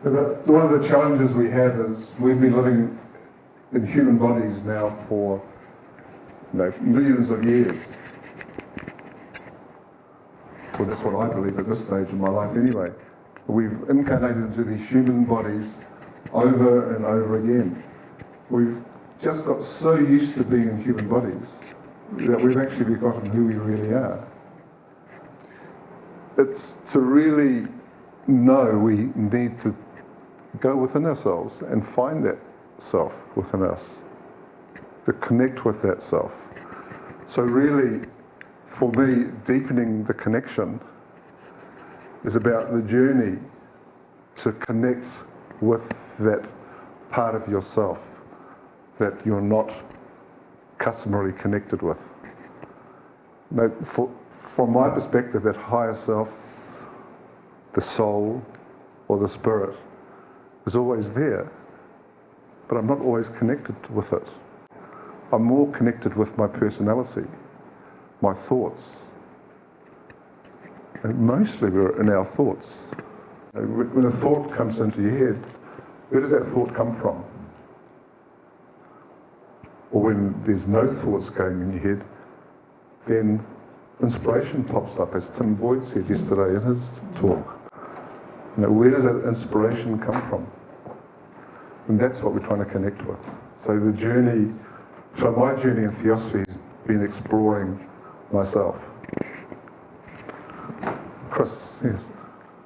One of the challenges we have is we've been living in human bodies now for millions of years. Well, that's what I believe at this stage in my life anyway. We've incarnated into these human bodies over and over again. We've just got so used to being in human bodies that we've actually forgotten who we really are. It's to really know we need to go within ourselves and find that self within us, to connect with that self. So really, for me, deepening the connection is about the journey to connect with that part of yourself that you're not customarily connected with. From my perspective, that higher self, the soul or the spirit, is always there, but I'm not always connected with it. I'm more connected with my personality, my thoughts. And mostly we're in our thoughts. When a thought comes into your head, where does that thought come from? Or when there's no thoughts going in your head, then inspiration pops up, as Tim Boyd said yesterday in his talk. Where does that inspiration come from? And that's what we're trying to connect with. So the journey, so my journey in Theosophy has been exploring myself. Chris, yes.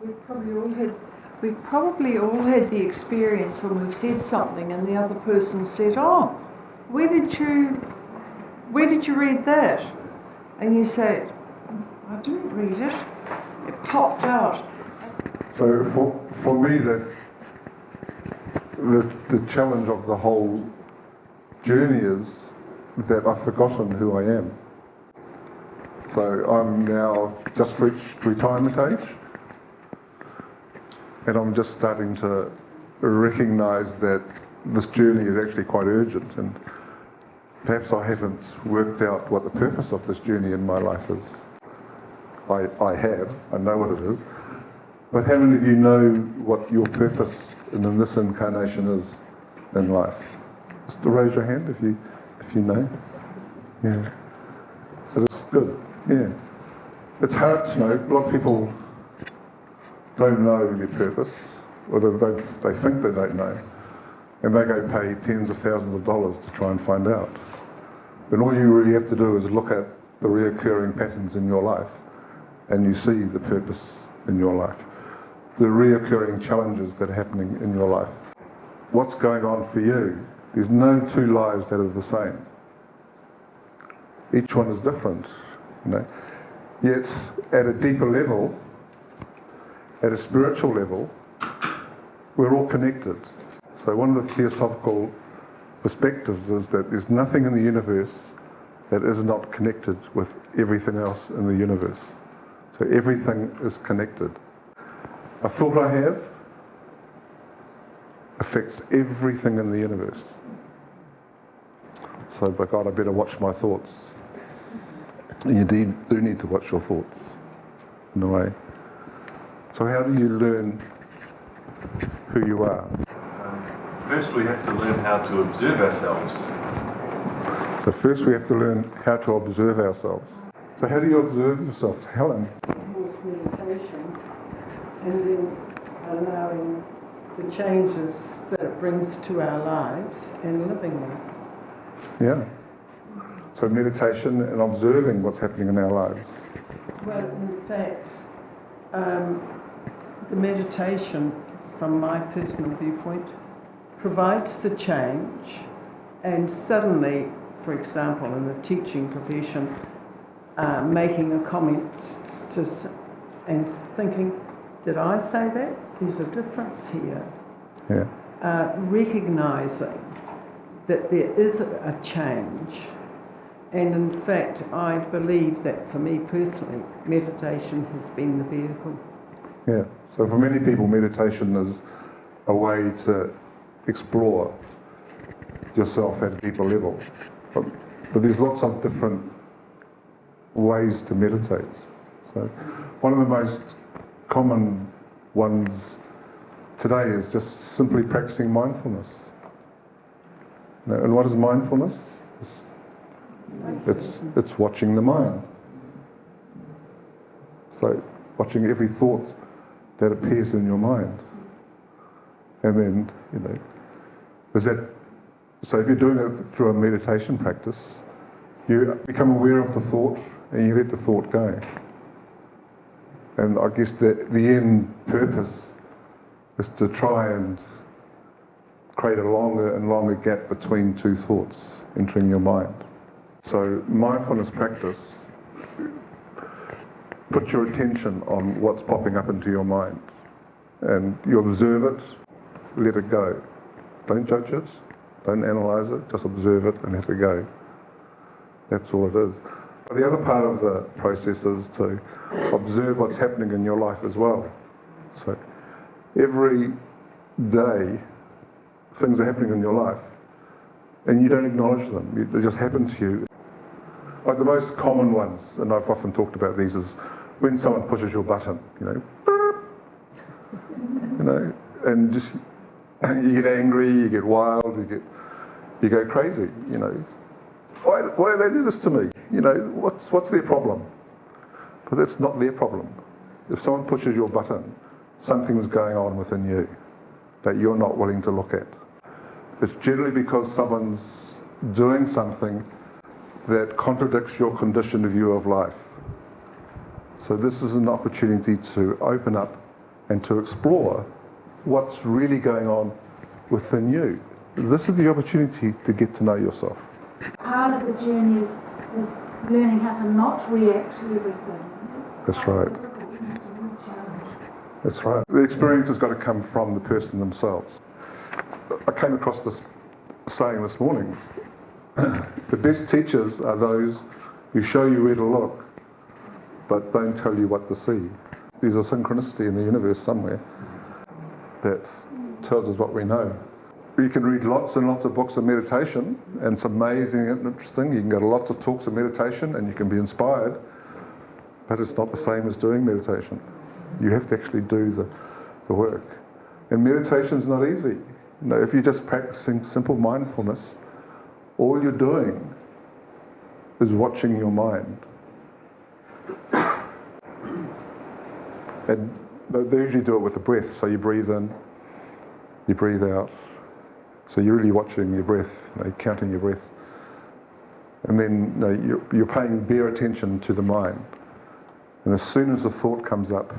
We've probably all had the experience when we've said something and the other person said, "Oh, where did you read that?" And you say, "I didn't read it. It popped out." So for me, the challenge of the whole journey is that I've forgotten who I am. So I'm now just reached retirement age, and I'm just starting to recognise that this journey is actually quite urgent, and perhaps I haven't worked out what the purpose of this journey in my life is. I know what it is. But how many of you know what your purpose in this incarnation is in life? Just raise your hand if you know. Yeah. So it's good. Yeah. It's hard to know. A lot of people don't know their purpose, or they think they don't know, and they go pay tens of thousands of dollars to try and find out. But all you really have to do is look at the reoccurring patterns in your life, and you see the purpose in your life. The reoccurring challenges that are happening in your life. What's going on for you? There's no two lives that are the same. Each one is different, Yet, at a deeper level, at a spiritual level, we're all connected. So one of the theosophical perspectives is that there's nothing in the universe that is not connected with everything else in the universe. So everything is connected. A thought I have affects everything in the universe. So, by God, I better watch my thoughts. And you do need to watch your thoughts, in a way. So how do you learn who you are? First, we have to learn how to observe ourselves. So first we have to learn how to observe ourselves. So how do you observe yourself, Helen? With meditation, and then allowing the changes that it brings to our lives and living them. Yeah. So meditation and observing what's happening in our lives. Well, in fact, the meditation, from my personal viewpoint, provides the change, and suddenly, for example, in the teaching profession, making a comment and thinking, did I say that? There's a difference here. Yeah. Recognising that there is a change. And in fact, I believe that for me personally, meditation has been the vehicle. Yeah. So for many people, meditation is a way to explore yourself at a deeper level. But there's lots of different ways to meditate. So one of the most common ones today is just simply practicing mindfulness. And what is mindfulness? It's watching the mind. So watching every thought that appears in your mind. And then, so if you're doing it through a meditation practice, you become aware of the thought and you let the thought go. And I guess the end purpose is to try and create a longer and longer gap between two thoughts entering your mind. So mindfulness practice, put your attention on what's popping up into your mind. And you observe it, let it go. Don't judge it, don't analyse it, just observe it and let it go. That's all it is. But the other part of the process is to observe what's happening in your life as well. So every day, things are happening in your life, and you don't acknowledge them. They just happen to you. Like the most common ones, and I've often talked about these, is when someone pushes your button, and just you get angry, you get wild, you go crazy, Why do they do this to me? What's their problem? But that's not their problem. If someone pushes your button, something's going on within you that you're not willing to look at. It's generally because someone's doing something that contradicts your conditioned view of life. So this is an opportunity to open up and to explore what's really going on within you. This is the opportunity to get to know yourself. Part of the journey is learning how to not react to everything. That's right. That's right. The experience has got to come from the person themselves. I came across this saying this morning. The best teachers are those who show you where to look, but don't tell you what to see. There's a synchronicity in the universe somewhere that tells us what we know. You can read lots and lots of books of meditation, and it's amazing and interesting. You can go to lots of talks of meditation and you can be inspired, but it's not the same as doing meditation. You have to actually do the work. And meditation's not easy. If you're just practicing simple mindfulness, all you're doing is watching your mind. And they usually do it with the breath. So you breathe in, you breathe out. So you're really watching your breath, counting your breath. And then you're paying bare attention to the mind. And as soon as a thought comes up,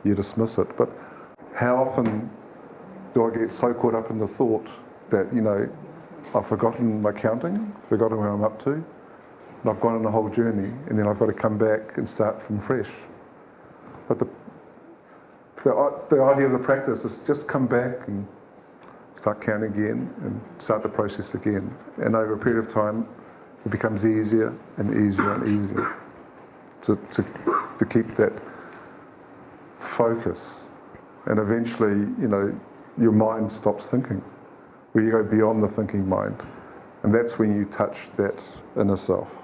you dismiss it. But how often do I get so caught up in the thought that, I've forgotten my counting, forgotten where I'm up to, and I've gone on a whole journey, and then I've got to come back and start from fresh. But the idea of the practice is just come back and start counting again and start the process again. And over a period of time, it becomes easier and easier and easier to keep that focus. And eventually, your mind stops thinking, where you go beyond the thinking mind. And that's when you touch that inner self.